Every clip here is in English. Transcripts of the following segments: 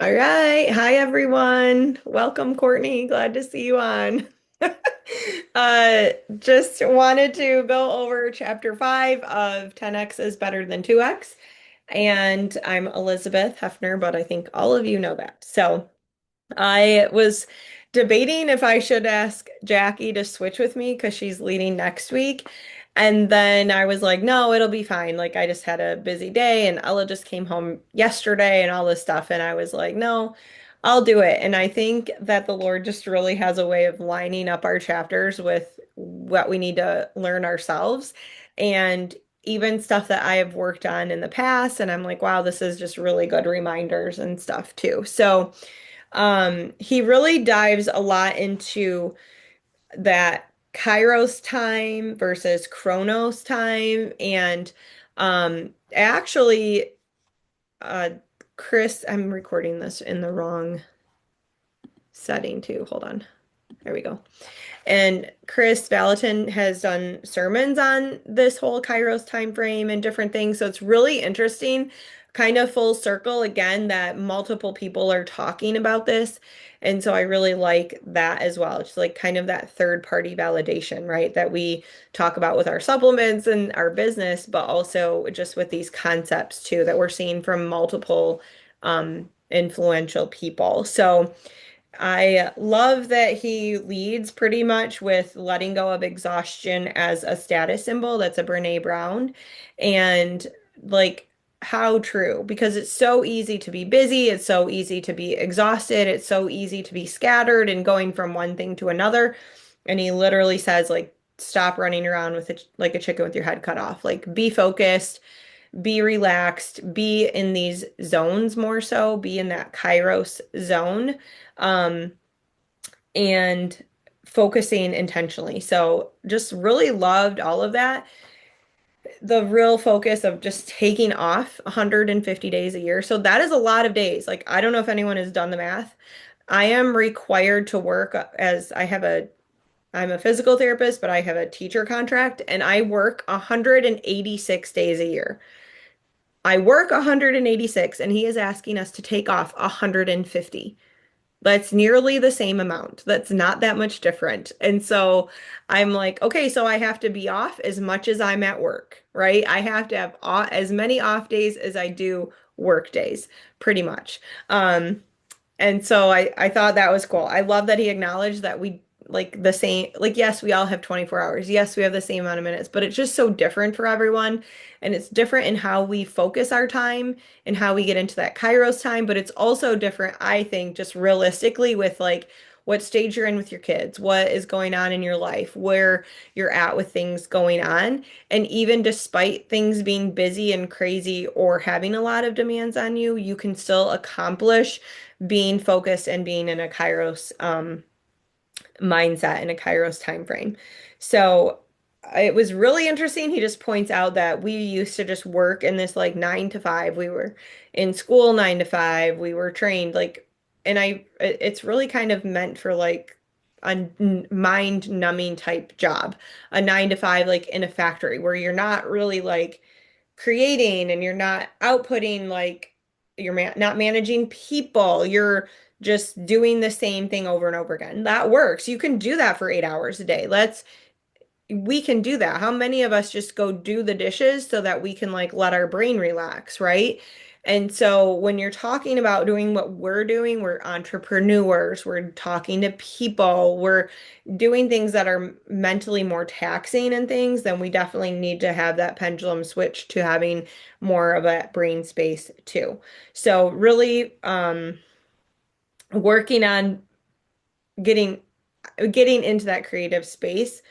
All right. Hi, everyone. Welcome, Courtney. Glad to see you on. Just wanted to go over chapter 5 of 10x is better than 2x. And I'm Elizabeth Heffner, but I think all of you know that. So I was debating if I should ask Jackie to switch with me because she's leading next week. And then I was like, no, it'll be fine. Like, I just had a busy day and Ella just came home yesterday and all this stuff. And I was like, no, I'll do it. And I think that the Lord just really has a way of lining up our chapters with what we need to learn ourselves. And even stuff that I have worked on in the past. And I'm like, wow, this is just really good reminders and stuff too. So, he really dives a lot into that Kairos time versus Chronos time. And actually, uh, Chris, I'm recording this in the wrong setting too. Hold on. There we go. And Chris Valentin has done sermons on this whole Kairos time frame and different things. So it's really interesting, kind of full circle again, that multiple people are talking about this. And so I really like that as well. It's like kind of that third party validation, right? That we talk about with our supplements and our business, but also just with these concepts too that we're seeing from multiple influential people. So I love that he leads pretty much with letting go of exhaustion as a status symbol. That's a Brene Brown. And like, how true? Because it's so easy to be busy. It's so easy to be exhausted. It's so easy to be scattered and going from one thing to another. And he literally says, like, stop running around with like a chicken with your head cut off. Like, be focused, be relaxed, be in these zones more so, be in that Kairos zone, um, and focusing intentionally. So just really loved all of that. The real focus of just taking off 150 days a year. So that is a lot of days. Like, I don't know if anyone has done the math. I am required to work as I'm a physical therapist, but I have a teacher contract and I work 186 days a year. I work 186 and he is asking us to take off 150. That's nearly the same amount. That's not that much different. And so I'm like, okay, so I have to be off as much as I'm at work, right? I have to have as many off days as I do work days, pretty much. And so I thought that was cool. I love that he acknowledged that we like the same, like, yes, we all have 24 hours. Yes, we have the same amount of minutes, but it's just so different for everyone. And it's different in how we focus our time and how we get into that Kairos time. But it's also different, I think, just realistically with like what stage you're in with your kids, what is going on in your life, where you're at with things going on. And even despite things being busy and crazy or having a lot of demands on you, you can still accomplish being focused and being in a Kairos mindset and a Kairos time frame. So it was really interesting. He just points out that we used to just work in this like 9 to 5. We were in school 9 to 5. We were trained like, and it's really kind of meant for like a mind numbing type job, a 9 to 5, like in a factory where you're not really like creating and you're not outputting like you're not managing people. You're just doing the same thing over and over again. That works. You can do that for 8 hours a day. We can do that. How many of us just go do the dishes so that we can like let our brain relax, right? And so when you're talking about doing what we're doing, we're entrepreneurs, we're talking to people, we're doing things that are mentally more taxing and things, then we definitely need to have that pendulum switch to having more of a brain space too. So really working on getting getting into that creative space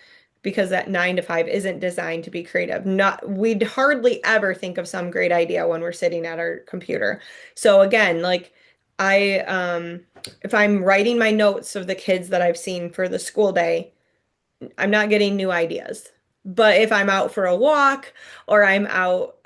because that 9 to 5 isn't designed to be creative. Not we'd hardly ever think of some great idea when we're sitting at our computer. So again, like I if I'm writing my notes of the kids that I've seen for the school day, I'm not getting new ideas. But if I'm out for a walk or I'm out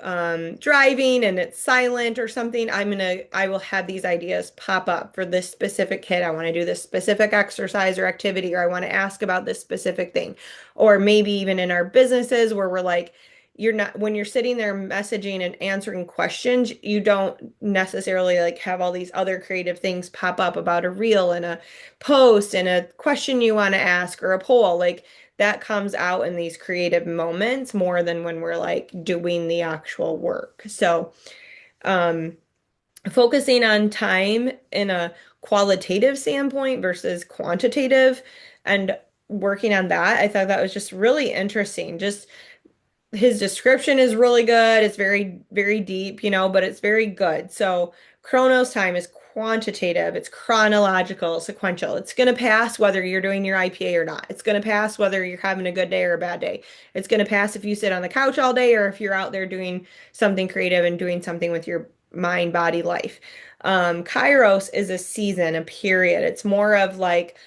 driving and it's silent or something, I will have these ideas pop up for this specific kid. I want to do this specific exercise or activity, or I want to ask about this specific thing. Or maybe even in our businesses where we're like, you're not when you're sitting there messaging and answering questions, you don't necessarily like have all these other creative things pop up about a reel and a post and a question you want to ask or a poll. Like that comes out in these creative moments more than when we're like doing the actual work. So, um, focusing on time in a qualitative standpoint versus quantitative and working on that, I thought that was just really interesting. Just his description is really good. It's very, very deep, but it's very good. So Chronos time is quantitative, it's chronological, sequential. It's going to pass whether you're doing your IPA or not. It's going to pass whether you're having a good day or a bad day. It's going to pass if you sit on the couch all day or if you're out there doing something creative and doing something with your mind, body, life. Kairos is a season, a period. It's more of like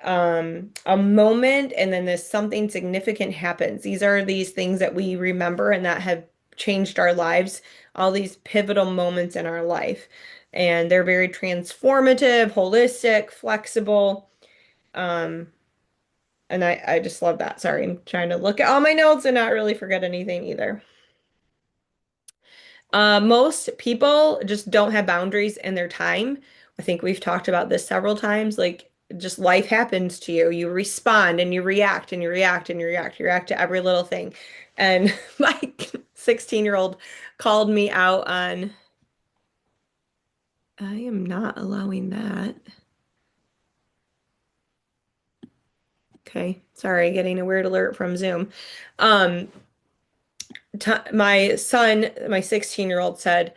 a moment and then there's something significant happens. These are these things that we remember and that have changed our lives, all these pivotal moments in our life. And they're very transformative, holistic, flexible. Um, and I just love that. Sorry, I'm trying to look at all my notes and not really forget anything either. Most people just don't have boundaries in their time. I think we've talked about this several times. Like, just life happens to you. You respond and you react and you react and you react. You react to every little thing. And my 16-year-old called me out on, I am not allowing that. Okay, sorry, getting a weird alert from Zoom. Um, t my son, my 16-year-old said,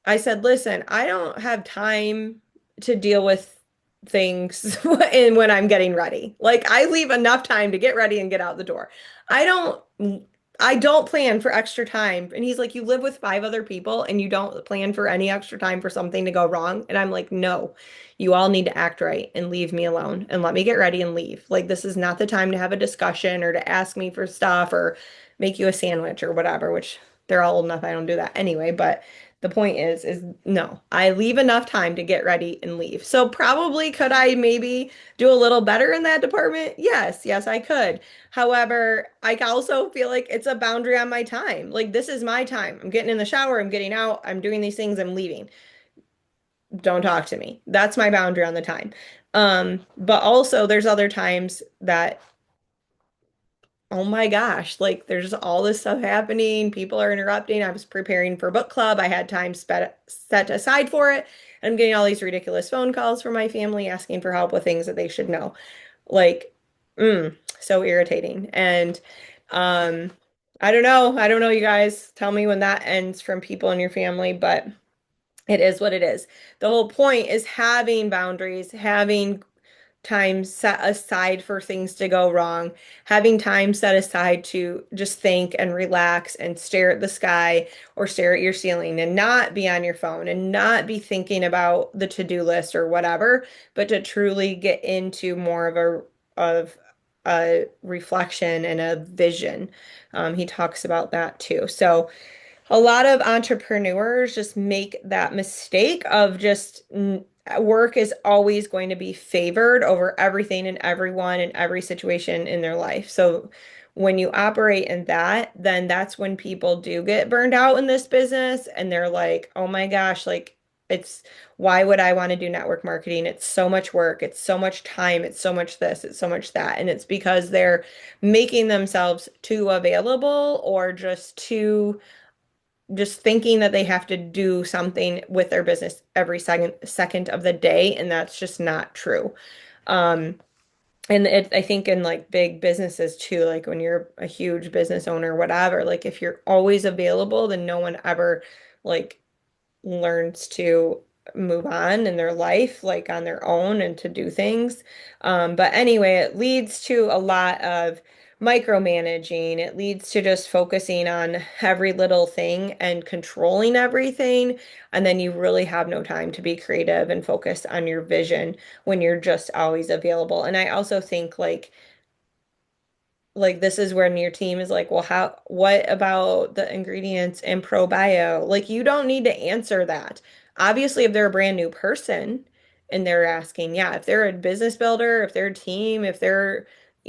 I said, listen, I don't have time to deal with things and when I'm getting ready. Like I leave enough time to get ready and get out the door. I don't I don't plan for extra time. And he's like, you live with five other people and you don't plan for any extra time for something to go wrong. And I'm like, no, you all need to act right and leave me alone and let me get ready and leave. Like this is not the time to have a discussion or to ask me for stuff or make you a sandwich or whatever, which they're all old enough. I don't do that anyway, but the point is no, I leave enough time to get ready and leave. So probably could I maybe do a little better in that department? Yes, yes, I could. However, I also feel like it's a boundary on my time. Like this is my time. I'm getting in the shower, I'm getting out, I'm doing these things, I'm leaving. Don't talk to me. That's my boundary on the time. But also there's other times that oh my gosh, like there's all this stuff happening. People are interrupting. I was preparing for book club. I had time set aside for it. And I'm getting all these ridiculous phone calls from my family asking for help with things that they should know. Like, so irritating. And um, I don't know. I don't know, you guys. Tell me when that ends from people in your family, but it is what it is. The whole point is having boundaries, having time set aside for things to go wrong, having time set aside to just think and relax and stare at the sky or stare at your ceiling and not be on your phone and not be thinking about the to-do list or whatever, but to truly get into more of a reflection and a vision. He talks about that too. So a lot of entrepreneurs just make that mistake of just work is always going to be favored over everything and everyone and every situation in their life. So when you operate in that, then that's when people do get burned out in this business and they're like, "Oh my gosh, like it's why would I want to do network marketing? It's so much work, it's so much time, it's so much this, it's so much that." And it's because they're making themselves too available or just thinking that they have to do something with their business every second of the day, and that's just not true. Um, and I think in like big businesses too, like when you're a huge business owner, whatever, like if you're always available, then no one ever like learns to move on in their life, like on their own and to do things. But anyway, it leads to a lot of micromanaging. It leads to just focusing on every little thing and controlling everything. And then you really have no time to be creative and focus on your vision when you're just always available. And I also think like this is when your team is like, well, what about the ingredients in ProBio? Like you don't need to answer that. Obviously, if they're a brand new person and they're asking, yeah, if they're a business builder, if they're a team, if they're,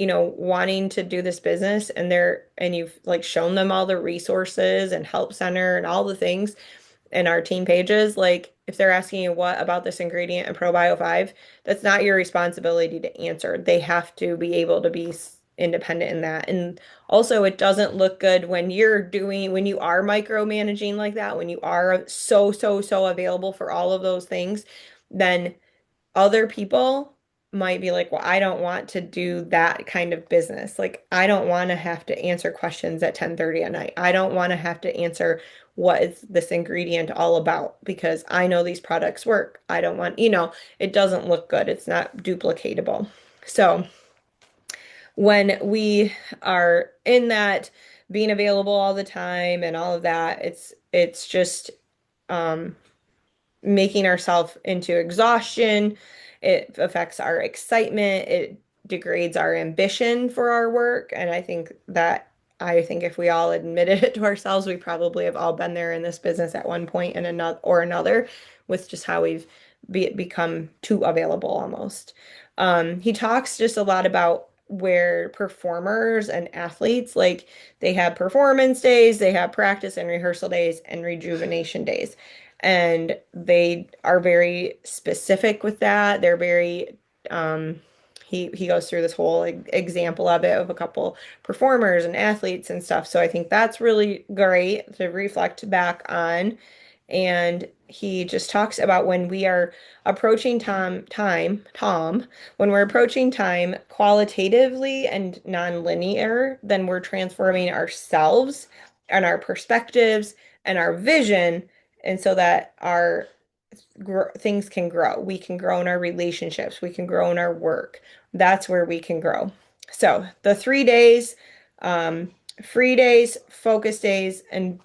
wanting to do this business and you've like shown them all the resources and help center and all the things in our team pages, like if they're asking you what about this ingredient in ProBio 5, that's not your responsibility to answer. They have to be able to be independent in that. And also, it doesn't look good when you are micromanaging like that, when you are so available for all of those things, then other people might be like, well, I don't want to do that kind of business. Like, I don't want to have to answer questions at 10:30 at night. I don't want to have to answer what is this ingredient all about because I know these products work. I don't want, it doesn't look good. It's not duplicatable. So when we are in that being available all the time and all of that, it's just um making ourselves into exhaustion. It affects our excitement. It degrades our ambition for our work. And I think if we all admitted it to ourselves, we probably have all been there in this business at one point and another with just how we've become too available almost. He talks just a lot about where performers and athletes, like they have performance days, they have practice and rehearsal days and rejuvenation days. And they are very specific with that. They're very he goes through this whole example of it of a couple performers and athletes and stuff. So I think that's really great to reflect back on. And he just talks about when we are approaching when we're approaching time qualitatively and non-linear, then we're transforming ourselves and our perspectives and our vision, and so that our things can grow. We can grow in our relationships. We can grow in our work. That's where we can grow. So the 3 days, um, free days, focus days, and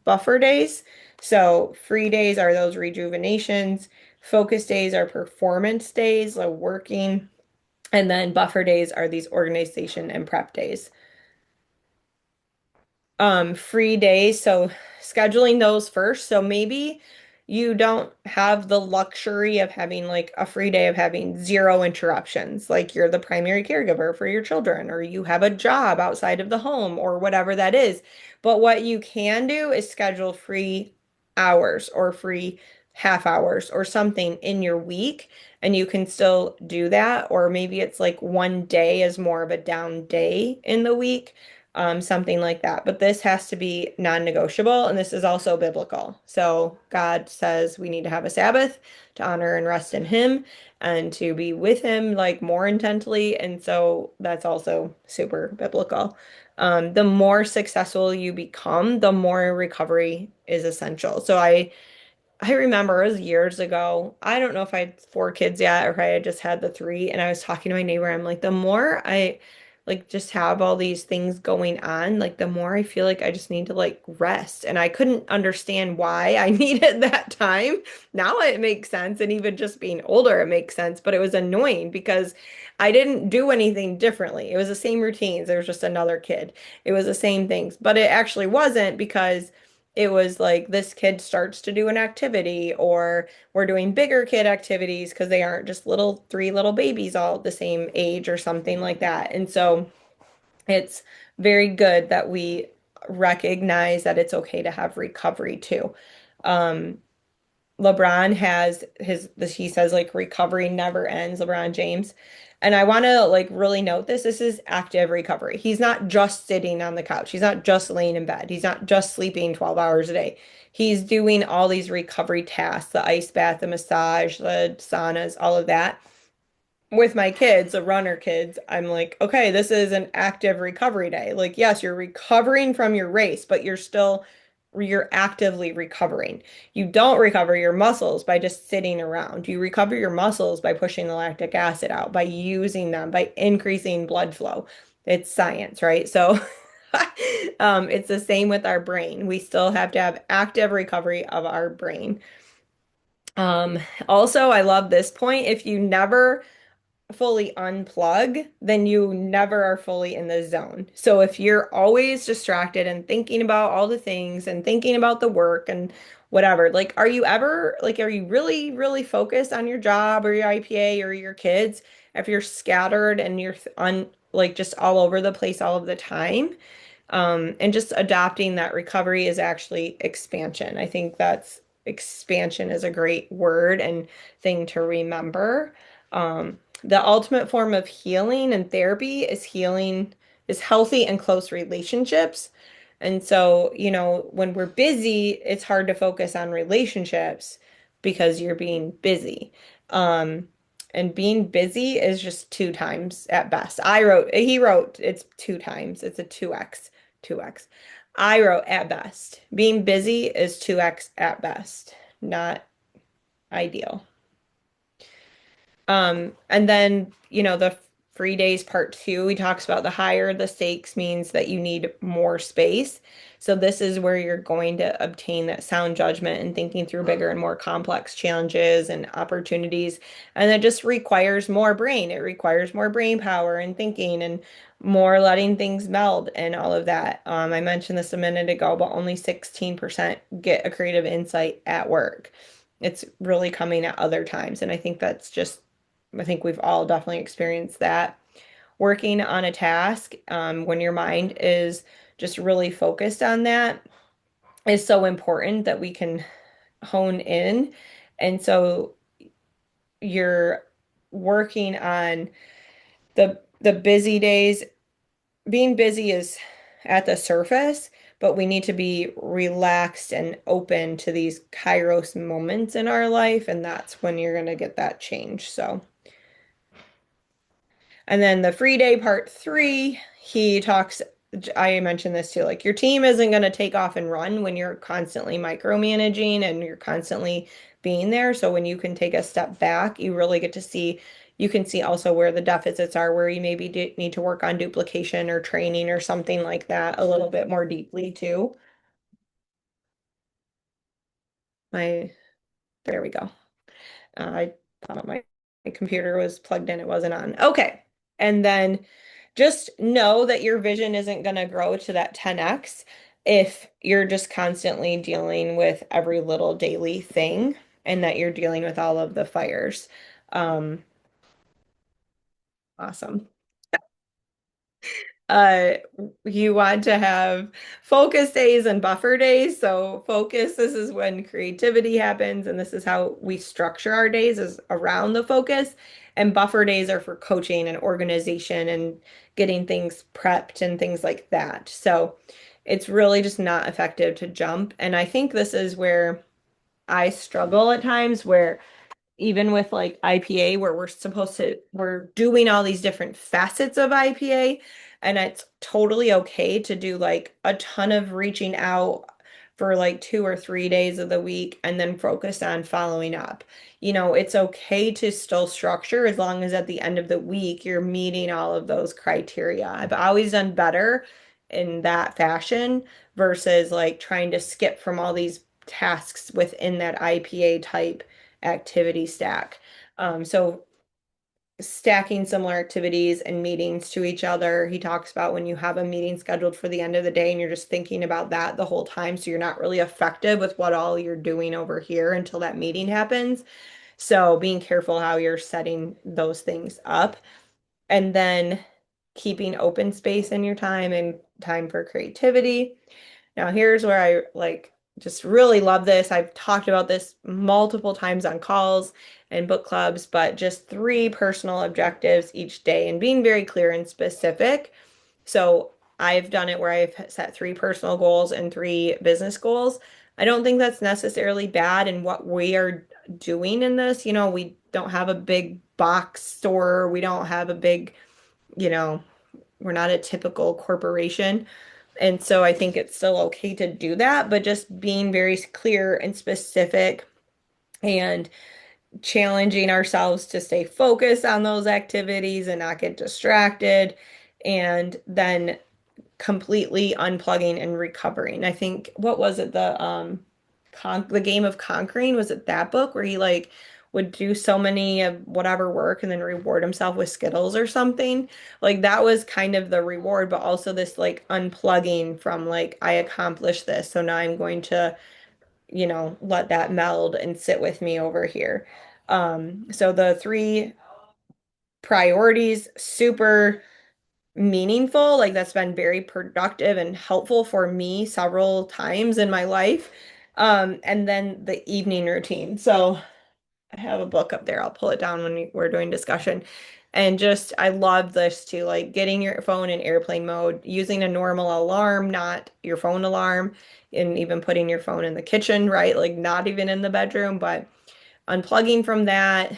buffer days. So free days are those rejuvenations. Focus days are performance days, like working. And then buffer days are these organization and prep days. Free days, so scheduling those first. So maybe you don't have the luxury of having like a free day of having zero interruptions, like you're the primary caregiver for your children, or you have a job outside of the home, or whatever that is. But what you can do is schedule free hours or free half hours or something in your week, and you can still do that. Or maybe it's like one day is more of a down day in the week, something like that. But this has to be non-negotiable, and this is also biblical. So God says we need to have a Sabbath to honor and rest in Him and to be with Him like more intently. And so that's also super biblical. The more successful you become, the more recovery is essential. I remember it was years ago. I don't know if I had four kids yet or if I had just had the three. And I was talking to my neighbor. I'm like, the more I like just have all these things going on, like the more I feel like I just need to like rest. And I couldn't understand why I needed that time. Now it makes sense. And even just being older, it makes sense. But it was annoying because I didn't do anything differently. It was the same routines. There was just another kid. It was the same things. But it actually wasn't because it was like this kid starts to do an activity, or we're doing bigger kid activities because they aren't just three little babies all the same age or something like that. And so it's very good that we recognize that it's okay to have recovery too. Um, LeBron has he says like recovery never ends, LeBron James. And I want to like really note this. This is active recovery. He's not just sitting on the couch. He's not just laying in bed. He's not just sleeping 12 hours a day. He's doing all these recovery tasks, the ice bath, the massage, the saunas, all of that. With my kids, the runner kids, I'm like, okay, this is an active recovery day. Like, yes, you're recovering from your race, but you're actively recovering. You don't recover your muscles by just sitting around. You recover your muscles by pushing the lactic acid out, by using them, by increasing blood flow. It's science, right? So it's the same with our brain. We still have to have active recovery of our brain. Um, Also, I love this point. If you never fully unplug, then you never are fully in the zone. So if you're always distracted and thinking about all the things and thinking about the work and whatever, like are you really, really focused on your job or your IPA or your kids? If you're scattered and you're like just all over the place all of the time. And just adopting that recovery is actually expansion. I think that's expansion is a great word and thing to remember. The ultimate form of healing and therapy is is healthy and close relationships. And so, when we're busy, it's hard to focus on relationships because you're being busy. Um, and being busy is just two times at best. He wrote, it's two times. It's a 2x. I wrote at best. Being busy is 2x at best. Not ideal. And then, the free days part two, he talks about the higher the stakes means that you need more space. So this is where you're going to obtain that sound judgment and thinking through bigger and more complex challenges and opportunities. And it just requires more brain. It requires more brain power and thinking and more letting things meld and all of that. I mentioned this a minute ago, but only 16% get a creative insight at work. It's really coming at other times. And I think we've all definitely experienced that. Working on a task, when your mind is just really focused on that, is so important that we can hone in. And so you're working on the busy days. Being busy is at the surface, but we need to be relaxed and open to these kairos moments in our life, and that's when you're going to get that change. So and then the free day part three, he talks, I mentioned this too, like your team isn't going to take off and run when you're constantly micromanaging and you're constantly being there. So when you can take a step back, you really get to see, you can see also where the deficits are, where you maybe need to work on duplication or training or something like that a little bit more deeply too. My, there we go. I thought my computer was plugged in, it wasn't on. Okay. And then just know that your vision isn't going to grow to that 10x if you're just constantly dealing with every little daily thing and that you're dealing with all of the fires. Um, awesome. Uh, you want to have focus days and buffer days. So focus, this is when creativity happens, and this is how we structure our days is around the focus. And buffer days are for coaching and organization and getting things prepped and things like that. So it's really just not effective to jump. And I think this is where I struggle at times where even with like IPA where we're doing all these different facets of IPA and it's totally okay to do like a ton of reaching out for like 2 or 3 days of the week and then focus on following up. It's okay to still structure as long as at the end of the week you're meeting all of those criteria. I've always done better in that fashion versus like trying to skip from all these tasks within that IPA type activity stack. So stacking similar activities and meetings to each other. He talks about when you have a meeting scheduled for the end of the day and you're just thinking about that the whole time. So you're not really effective with what all you're doing over here until that meeting happens. So being careful how you're setting those things up. And then keeping open space in your time and time for creativity. Now, here's where I like just really love this. I've talked about this multiple times on calls and book clubs, but just three personal objectives each day and being very clear and specific. So I've done it where I've set three personal goals and three business goals. I don't think that's necessarily bad in what we are doing in this. We don't have a big box store. We don't have a big, you know, we're not a typical corporation. And so I think it's still okay to do that, but just being very clear and specific and challenging ourselves to stay focused on those activities and not get distracted. And then completely unplugging and recovering. I think what was it the game of conquering, was it that book where he like would do so many of whatever work and then reward himself with Skittles or something? Like that was kind of the reward, but also this like unplugging from like I accomplished this, so now I'm going to, let that meld and sit with me over here. So the three priorities, super meaningful. Like that's been very productive and helpful for me several times in my life. And then the evening routine. So I have a book up there. I'll pull it down when we're doing discussion. And just, I love this too, like getting your phone in airplane mode, using a normal alarm, not your phone alarm, and even putting your phone in the kitchen, right? Like not even in the bedroom, but unplugging from that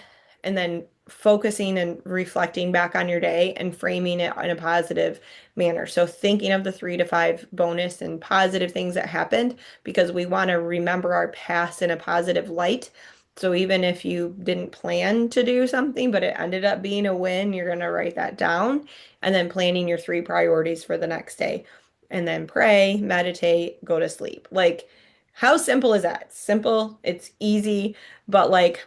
and then focusing and reflecting back on your day and framing it in a positive manner. So thinking of the 3 to 5 bonus and positive things that happened because we want to remember our past in a positive light. So even if you didn't plan to do something, but it ended up being a win, you're going to write that down and then planning your 3 priorities for the next day. And then pray, meditate, go to sleep. Like, how simple is that? It's simple, it's easy, but like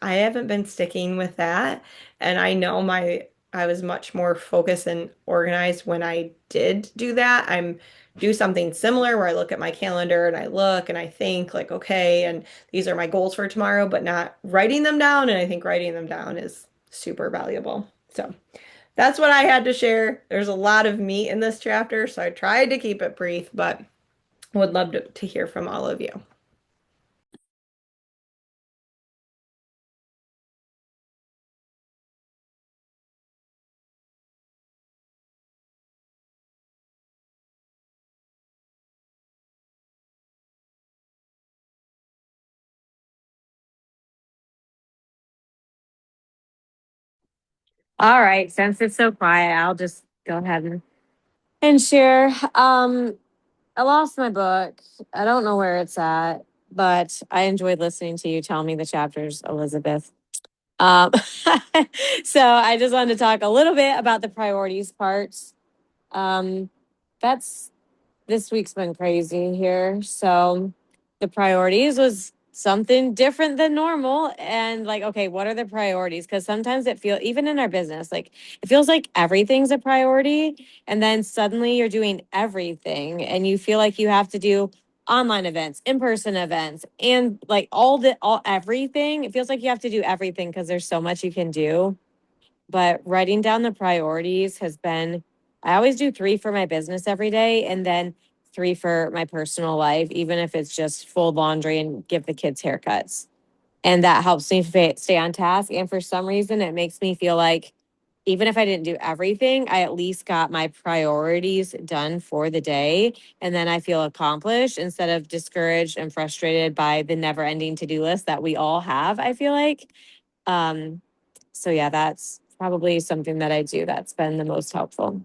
I haven't been sticking with that. And I know I was much more focused and organized when I did do that. I'm do something similar where I look at my calendar and I look and I think like, okay, and these are my goals for tomorrow, but not writing them down. And I think writing them down is super valuable. So that's what I had to share. There's a lot of meat in this chapter, so I tried to keep it brief, but would love to hear from all of you. All right, since it's so quiet, I'll just go ahead and share. I lost my book. I don't know where it's at, but I enjoyed listening to you tell me the chapters, Elizabeth. Um, so I just wanted to talk a little bit about the priorities parts. Um, that's this week's been crazy here. So the priorities was something different than normal. And like, okay, what are the priorities? Because sometimes it feels, even in our business, like it feels like everything's a priority. And then suddenly you're doing everything and you feel like you have to do online events, in-person events, and like all everything. It feels like you have to do everything because there's so much you can do. But writing down the priorities has been, I always do 3 for my business every day and then 3 for my personal life, even if it's just fold laundry and give the kids haircuts. And that helps me stay on task. And for some reason, it makes me feel like even if I didn't do everything, I at least got my priorities done for the day. And then I feel accomplished instead of discouraged and frustrated by the never ending to do list that we all have, I feel like. Um, so yeah, that's probably something that I do that's been the most helpful.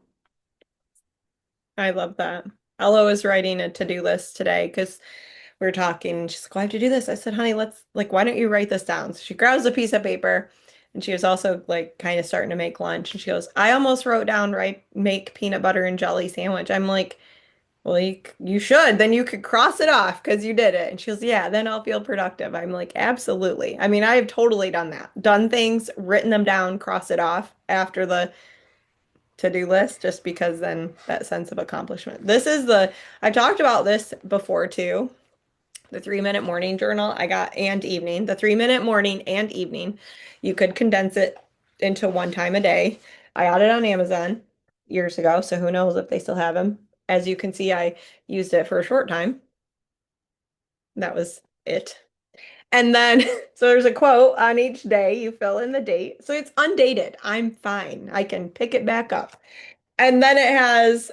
I love that. Ella was writing a to-do list today because we were talking. And she's like, "Oh, I have to do this." I said, "Honey, let's like, why don't you write this down?" So she grabs a piece of paper and she was also like kind of starting to make lunch. And she goes, "I almost wrote down, right, make peanut butter and jelly sandwich." I'm like, "Well, you should. Then you could cross it off because you did it." And she goes, "Yeah, then I'll feel productive." I'm like, "Absolutely." I mean, I have totally done that. Done things, written them down, cross it off after the to-do list just because then that sense of accomplishment. I've talked about this before too. The 3 minute morning journal I got and evening, the 3 minute morning and evening. You could condense it into one time a day. I got it on Amazon years ago, so who knows if they still have them. As you can see, I used it for a short time. That was it. And then, so there's a quote on each day. You fill in the date. So it's undated. I'm fine. I can pick it back up. And then it has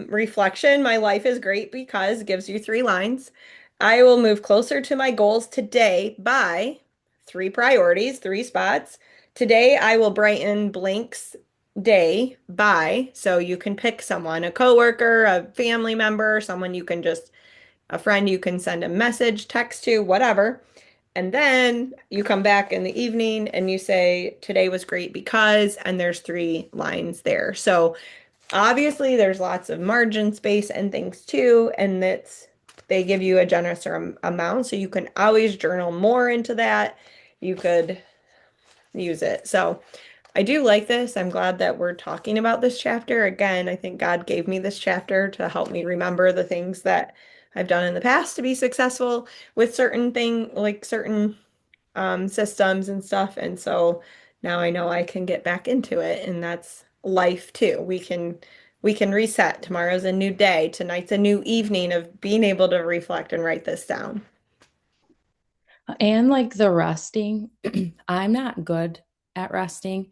reflection. My life is great because gives you 3 lines. I will move closer to my goals today by 3 priorities, 3 spots. Today I will brighten blank's day by, so you can pick someone, a coworker, a family member, someone you can just, a friend you can send a message, text to, whatever. And then you come back in the evening and you say, today was great because, and there's 3 lines there. So obviously, there's lots of margin space and things too, and they give you a generous amount, so you can always journal more into that. You could use it. So I do like this. I'm glad that we're talking about this chapter. Again, I think God gave me this chapter to help me remember the things that I've done in the past to be successful with certain systems and stuff. And so now I know I can get back into it, and that's life too. We can reset. Tomorrow's a new day. Tonight's a new evening of being able to reflect and write this down. And like the resting, I'm not good at resting.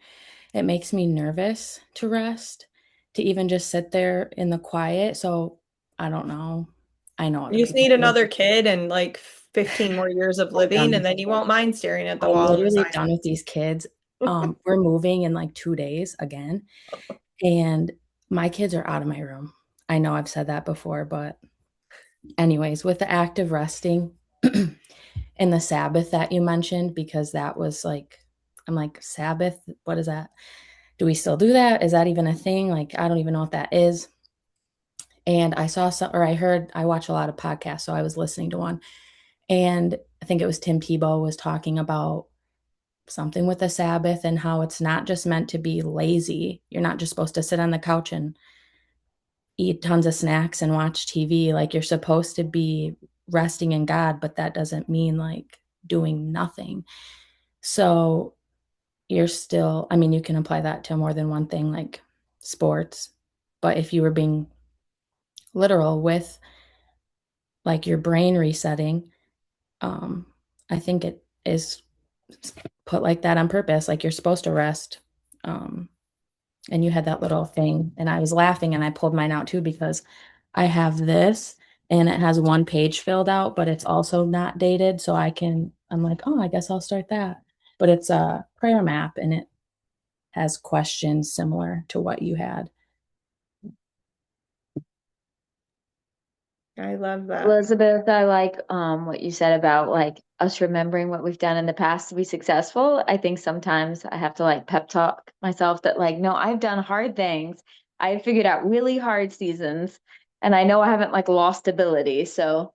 It makes me nervous to rest, to even just sit there in the quiet. So I don't know. I know other You just people need do. another kid and like 15 more years of I'm living, done. and then you won't mind staring at the I'm wall in literally silence. done with these kids. We're moving in like 2 days again, and my kids are out of my room. I know I've said that before, but anyways, with the active resting and the Sabbath that you mentioned, because that was like, I'm like, Sabbath, what is that? Do we still do that? Is that even a thing? Like, I don't even know what that is. And I saw some, or I heard, I watch a lot of podcasts, so I was listening to one, and I think it was Tim Tebow was talking about something with the Sabbath and how it's not just meant to be lazy. You're not just supposed to sit on the couch and eat tons of snacks and watch TV. Like you're supposed to be resting in God, but that doesn't mean like doing nothing. So you're still, I mean, you can apply that to more than one thing, like sports. But if you were being literal with like your brain resetting, um, I think it is put like that on purpose. Like you're supposed to rest. Um, and you had that little thing, and I was laughing and I pulled mine out too because I have this and it has one page filled out, but it's also not dated. So I'm like, oh, I guess I'll start that. But it's a prayer map and it has questions similar to what you had. I love that. Elizabeth, I like what you said about like us remembering what we've done in the past to be successful. I think sometimes I have to like pep talk myself that like, no, I've done hard things. I figured out really hard seasons and I know I haven't like lost ability. So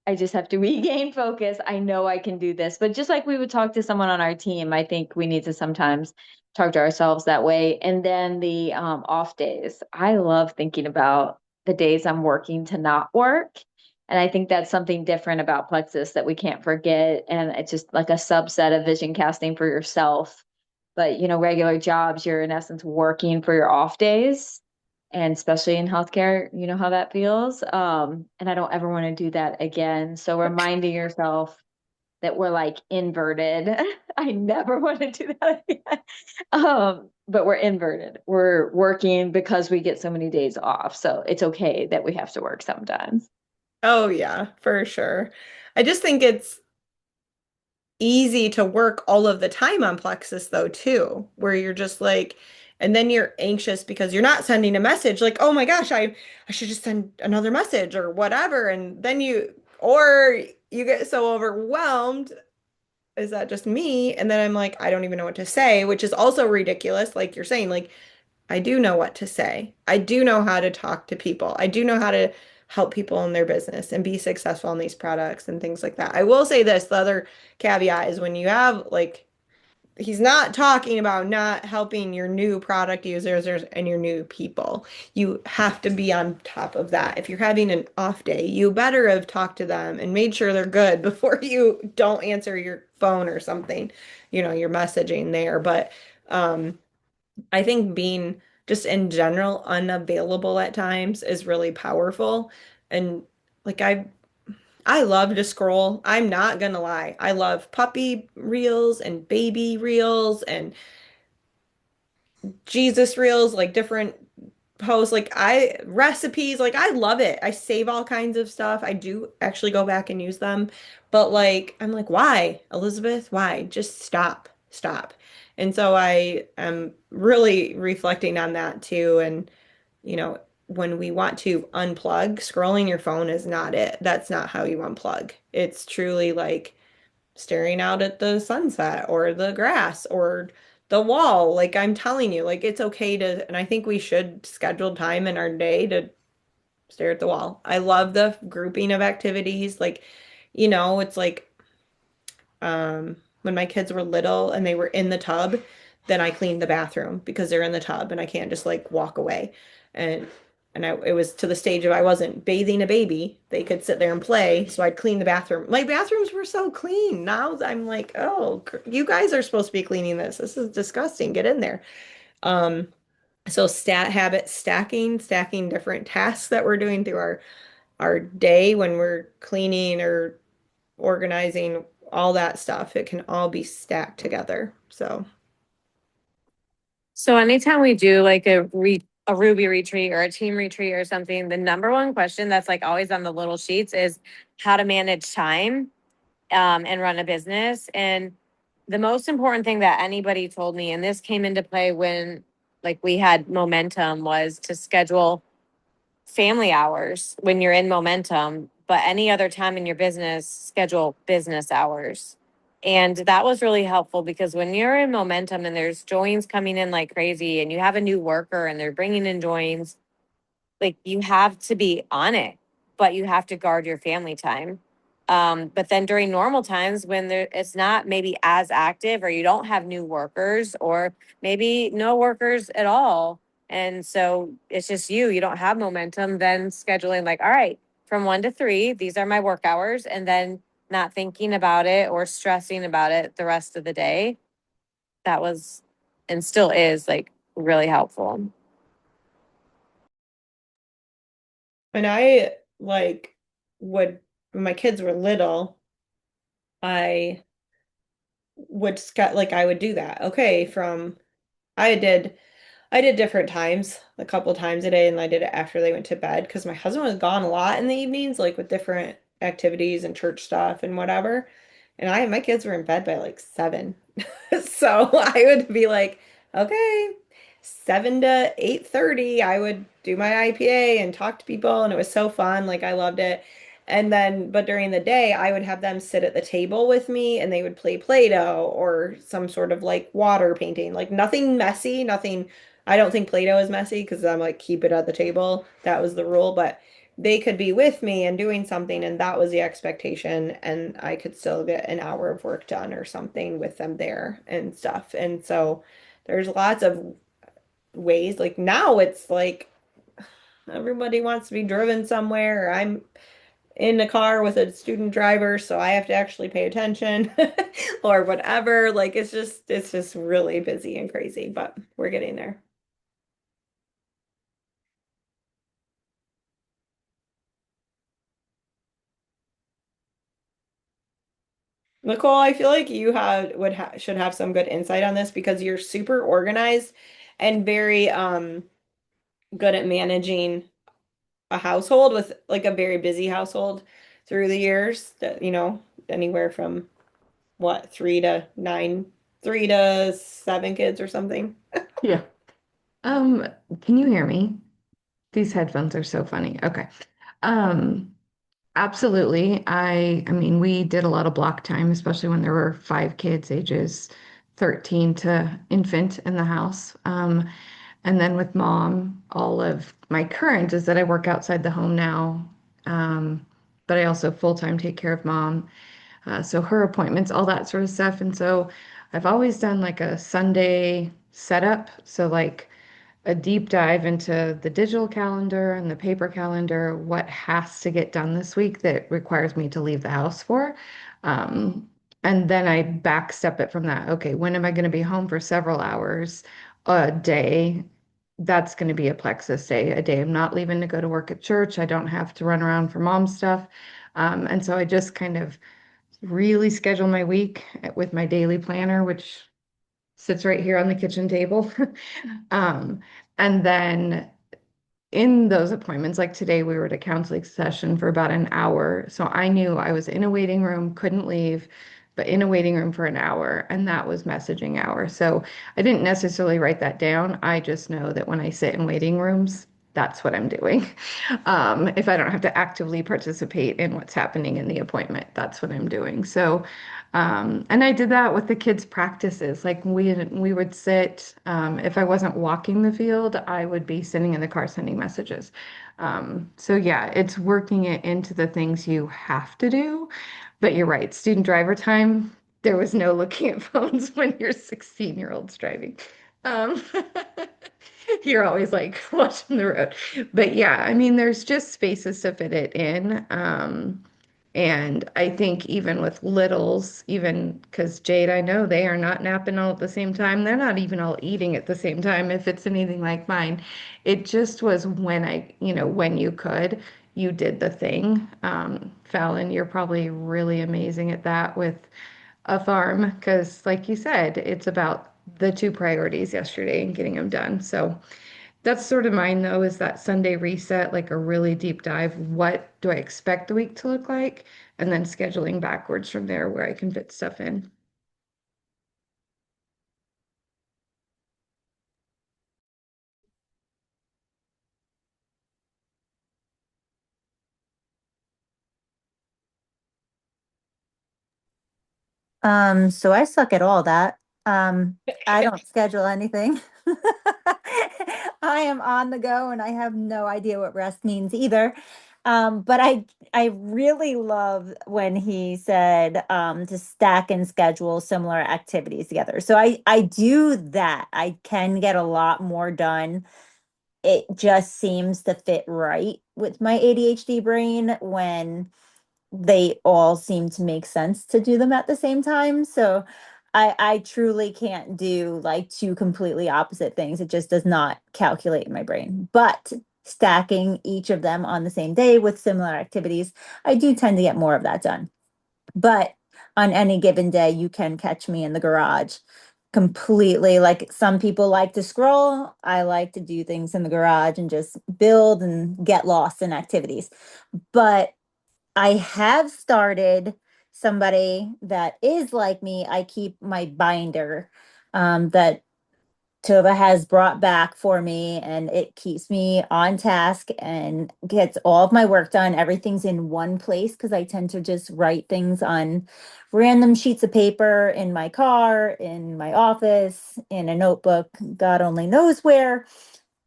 I just have to regain focus. I know I can do this. But just like we would talk to someone on our team, I think we need to sometimes talk to ourselves that way. And then the off days. I love thinking about the days I'm working to not work. And I think that's something different about Plexus that we can't forget. And it's just like a subset of vision casting for yourself. But, regular jobs, you're in essence working for your off days, and especially in healthcare, you know how that feels. And I don't ever want to do that again. So reminding yourself that we're like inverted. I never want to do that again. But we're inverted. We're working because we get so many days off. So it's okay that we have to work sometimes. Oh yeah, for sure. I just think it's easy to work all of the time on Plexus though too, where you're just like, and then you're anxious because you're not sending a message like, oh my gosh, I should just send another message or whatever. And then or you get so overwhelmed. Is that just me? And then I'm like, I don't even know what to say, which is also ridiculous. Like you're saying, like I do know what to say. I do know how to talk to people. I do know how to help people in their business and be successful in these products and things like that. I will say this, the other caveat is when you have like he's not talking about not helping your new product users and your new people. You have to be on top of that. If you're having an off day, you better have talked to them and made sure they're good before you don't answer your phone or something, your messaging there. But I think being just in general unavailable at times is really powerful. And like I love to scroll. I'm not gonna lie. I love puppy reels and baby reels and Jesus reels, like different posts, like I recipes, like I love it. I save all kinds of stuff. I do actually go back and use them. But like I'm like, why, Elizabeth? Why? Just stop. Stop. And so I am really reflecting on that too. And when we want to unplug, scrolling your phone is not it. That's not how you unplug. It's truly like staring out at the sunset or the grass or the wall. Like I'm telling you, like it's okay to, and I think we should schedule time in our day to stare at the wall. I love the grouping of activities. Like, it's like when my kids were little and they were in the tub, then I cleaned the bathroom because they're in the tub and I can't just like walk away. And it was to the stage of I wasn't bathing a baby. They could sit there and play, so I'd clean the bathroom. My bathrooms were so clean. Now I'm like, oh, you guys are supposed to be cleaning this. This is disgusting. Get in there. Um, So stat habit stacking different tasks that we're doing through our day when we're cleaning or organizing, all that stuff. It can all be stacked together. So, So anytime we do like a Ruby retreat or a team retreat or something, the number one question that's like always on the little sheets is how to manage time and run a business. And the most important thing that anybody told me, and this came into play when like we had momentum, was to schedule family hours when you're in momentum, but any other time in your business, schedule business hours. And that was really helpful because when you're in momentum and there's joins coming in like crazy and you have a new worker and they're bringing in joins, like you have to be on it, but you have to guard your family time. But then during normal times when it's not maybe as active or you don't have new workers or maybe no workers at all. And so it's just you don't have momentum, then scheduling like, all right, from 1 to 3, these are my work hours. And then not thinking about it or stressing about it the rest of the day. That was and still is like really helpful. and I like would when my kids were little, I I would do that. Okay, from I did I did different times, a couple times a day, and I did it after they went to bed because my husband was gone a lot in the evenings, like with different activities and church stuff and whatever. And my kids were in bed by like 7. So I would be like, okay, 7 to 8:30, I would do my IPA and talk to people, and it was so fun. Like I loved it. And then, but during the day, I would have them sit at the table with me and they would play Play-Doh or some sort of like water painting, like nothing messy, nothing. I don't think Play-Doh is messy because I'm like, keep it at the table. That was the rule. But they could be with me and doing something, and that was the expectation. And I could still get an hour of work done or something with them there and stuff. And so there's lots of ways. Like now it's like everybody wants to be driven somewhere. I'm in a car with a student driver, so I have to actually pay attention or whatever. Like it's just really busy and crazy, but we're getting there. Nicole, I feel like you have would ha should have some good insight on this because you're super organized and very good at managing a household with like a very busy household through the years that anywhere from what 3 to 9, 3 to 7 kids or something. Yeah. Um, can you hear me? These headphones are so funny. Okay. Um, Absolutely. I mean, we did a lot of block time, especially when there were 5 kids, ages 13 to infant in the house. And then with mom, all of my current is that I work outside the home now. Um, but I also full-time take care of mom. So her appointments, all that sort of stuff. And so I've always done like a Sunday setup. So like a deep dive into the digital calendar and the paper calendar, what has to get done this week that requires me to leave the house for. Um, and then I backstep it from that. Okay, when am I going to be home for several hours a day? That's going to be a plexus day, a day I'm not leaving to go to work at church. I don't have to run around for mom stuff. And so I just kind of really schedule my week with my daily planner, which sits right here on the kitchen table. Um, and then in those appointments, like today, we were at a counseling session for about an hour. So I knew I was in a waiting room, couldn't leave, but in a waiting room for an hour. And that was messaging hour. So I didn't necessarily write that down. I just know that when I sit in waiting rooms, that's what I'm doing. If I don't have to actively participate in what's happening in the appointment, that's what I'm doing. So, and I did that with the kids' practices. Like we would sit, if I wasn't walking the field, I would be sitting in the car sending messages. So yeah, it's working it into the things you have to do. But you're right, student driver time, there was no looking at phones when your 16-year-old's driving. Um, you're always like watching the road. But yeah, I mean, there's just spaces to fit it in. And I think even with littles, even because Jade, I know they are not napping all at the same time. They're not even all eating at the same time if it's anything like mine. It just was when when you could, you did the thing. Fallon, you're probably really amazing at that with a farm because, like you said, it's about the two priorities yesterday and getting them done. So that's sort of mine though, is that Sunday reset, like a really deep dive. What do I expect the week to look like? And then scheduling backwards from there where I can fit stuff in. So I suck at all that. I don't schedule anything. I am on the go and I have no idea what rest means either. But I really love when he said to stack and schedule similar activities together. So I do that. I can get a lot more done. It just seems to fit right with my ADHD brain when they all seem to make sense to do them at the same time. So I truly can't do like two completely opposite things. It just does not calculate in my brain. But stacking each of them on the same day with similar activities, I do tend to get more of that done. But on any given day, you can catch me in the garage completely. Like some people like to scroll, I like to do things in the garage and just build and get lost in activities. But I have started somebody that is like me. I keep my binder that Tova has brought back for me, and it keeps me on task and gets all of my work done. Everything's in one place because I tend to just write things on random sheets of paper in my car, in my office, in a notebook, God only knows where.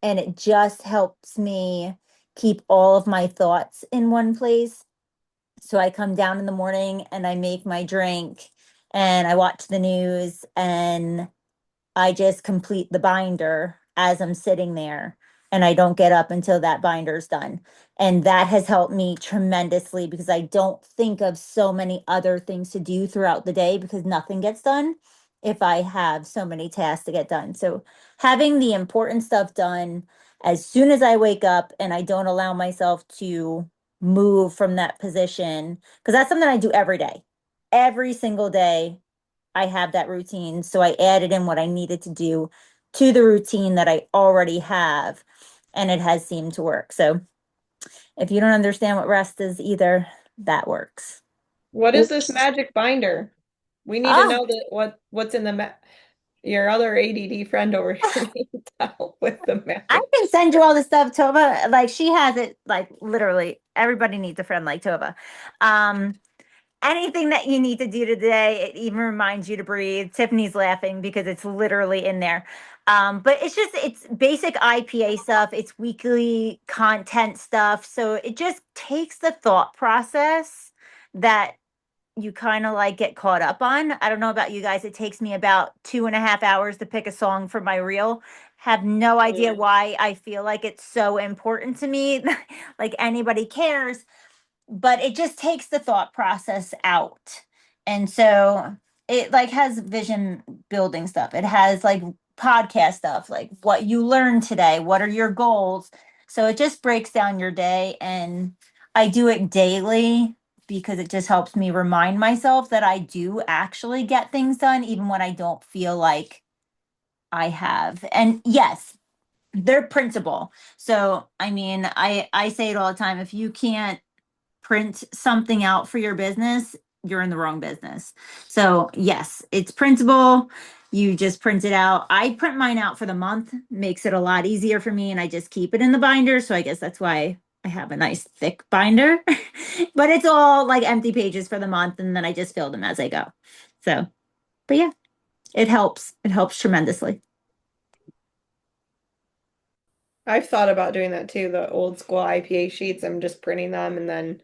And it just helps me keep all of my thoughts in one place. So I come down in the morning and I make my drink and I watch the news and I just complete the binder as I'm sitting there and I don't get up until that binder's done. And that has helped me tremendously because I don't think of so many other things to do throughout the day because nothing gets done if I have so many tasks to get done. So having the important stuff done as soon as I wake up and I don't allow myself to move from that position because that's something I do every day. Every single day I have that routine. So I added in what I needed to do to the routine that I already have, and it has seemed to work. So if you don't understand what rest is either, that works. What is this magic binder? We need to Ah, know that what's in the ma your other ADD friend over here needs help with the I magic. can send you all the stuff, Tova. Like she has it, like literally everybody needs a friend like Tova. Um, Anything that you need to do today, it even reminds you to breathe. Tiffany's laughing because it's literally in there. But it's basic IPA stuff, it's weekly content stuff. So it just takes the thought process that you kind of like get caught up on. I don't know about you guys. It takes me about 2.5 hours to pick a song for my reel. Have no idea why I feel like it's so important to me, like anybody cares, but it just takes the thought process out. And so it like has vision building stuff. It has like podcast stuff, like what you learned today, what are your goals? So it just breaks down your day and I do it daily because it just helps me remind myself that I do actually get things done even when I don't feel like I have. And yes, they're printable. So I mean, I say it all the time. If you can't print something out for your business, you're in the wrong business. So, yes, it's printable. You just print it out. I print mine out for the month, makes it a lot easier for me, and I just keep it in the binder. So, I guess that's why I have a nice thick binder. But it's all like empty pages for the month, and then I just fill them as I go. So, but yeah, it helps. It helps tremendously. I've thought about doing that too, the old school IPA sheets. I'm just printing them and then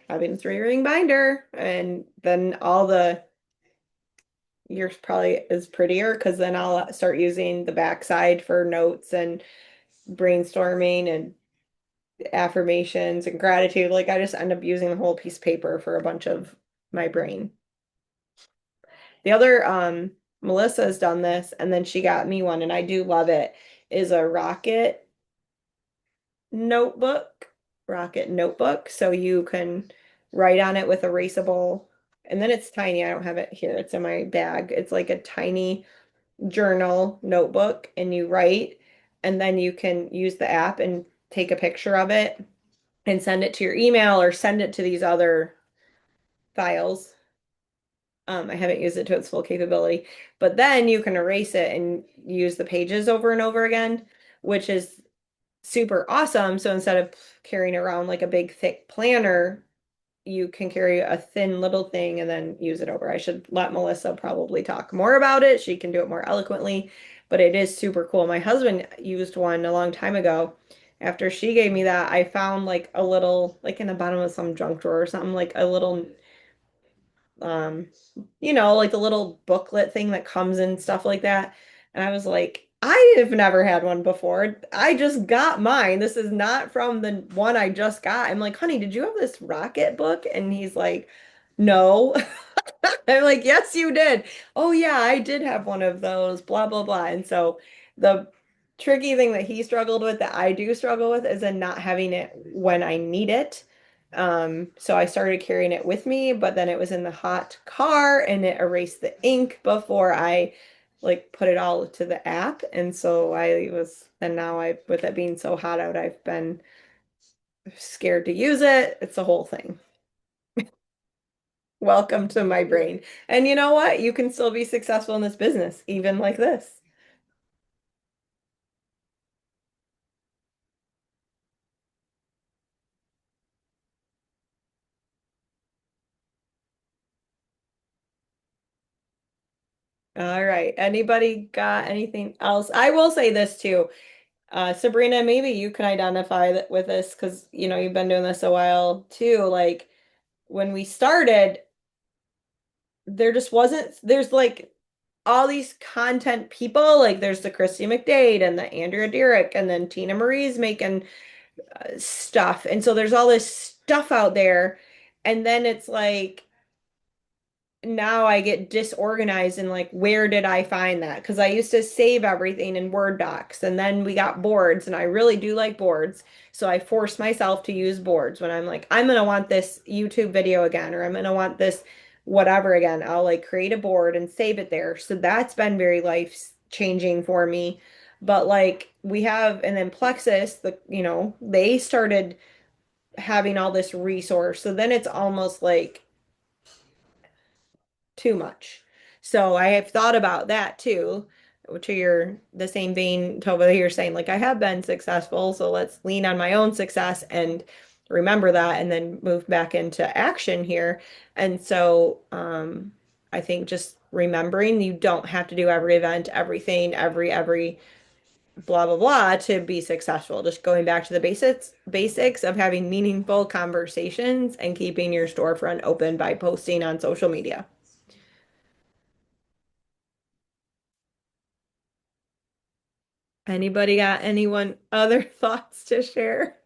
having a three-ring binder. And then all the yours probably is prettier because then I'll start using the backside for notes and brainstorming and affirmations and gratitude. Like I just end up using the whole piece of paper for a bunch of my brain. The other, Melissa has done this, and then she got me one, and I do love it, is a notebook, rocket notebook. So you can write on it with erasable, and then it's tiny. I don't have it here. It's in my bag. It's like a tiny journal notebook, and you write, and then you can use the app and take a picture of it and send it to your email or send it to these other files. I haven't used it to its full capability, but then you can erase it and use the pages over and over again, which is super awesome. So instead of carrying around like a big thick planner, you can carry a thin little thing and then use it over. I should let Melissa probably talk more about it. She can do it more eloquently, but it is super cool. My husband used one a long time ago. After she gave me that, I found like a little, like in the bottom of some junk drawer or something, like a little um, like the little booklet thing that comes in stuff like that. And I was like, I have never had one before. I just got mine. This is not from the one I just got. I'm like, honey, did you have this rocket book? And he's like, no. I'm like, yes, you did. Oh, yeah, I did have one of those, blah, blah, blah. And so the tricky thing that he struggled with that I do struggle with is in not having it when I need it. So I started carrying it with me, but then it was in the hot car and it erased the ink before I like put it all to the app. And so and now with it being so hot out, I've been scared to use it. It's a whole thing. Welcome to my brain. And you know what? You can still be successful in this business, even like this. All right. Anybody got anything else? I will say this too. Sabrina, maybe you can identify with this because you've been doing this a while too. Like when we started, there just wasn't, there's like all these content people, like there's the Christy McDade and the Andrea Derrick, and then Tina Marie's making stuff. And so there's all this stuff out there. And then it's like, now I get disorganized and like, where did I find that? Because I used to save everything in Word docs, and then we got boards, and I really do like boards. So I force myself to use boards when I'm like, I'm gonna want this YouTube video again, or I'm gonna want this whatever again. I'll like create a board and save it there. So that's been very life changing for me. But like we have, and then Plexus, they started having all this resource. So then it's almost like too much. So I have thought about that too, to the same vein, Tova, that you're saying, like I have been successful, so let's lean on my own success and remember that and then move back into action here. And so I think just remembering you don't have to do every event, everything, every blah blah blah to be successful. Just going back to the basics of having meaningful conversations and keeping your storefront open by posting on social media. Anybody got anyone other thoughts to share?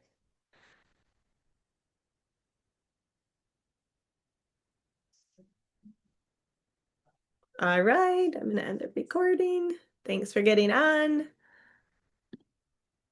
All right, I'm gonna end the recording. Thanks for getting on.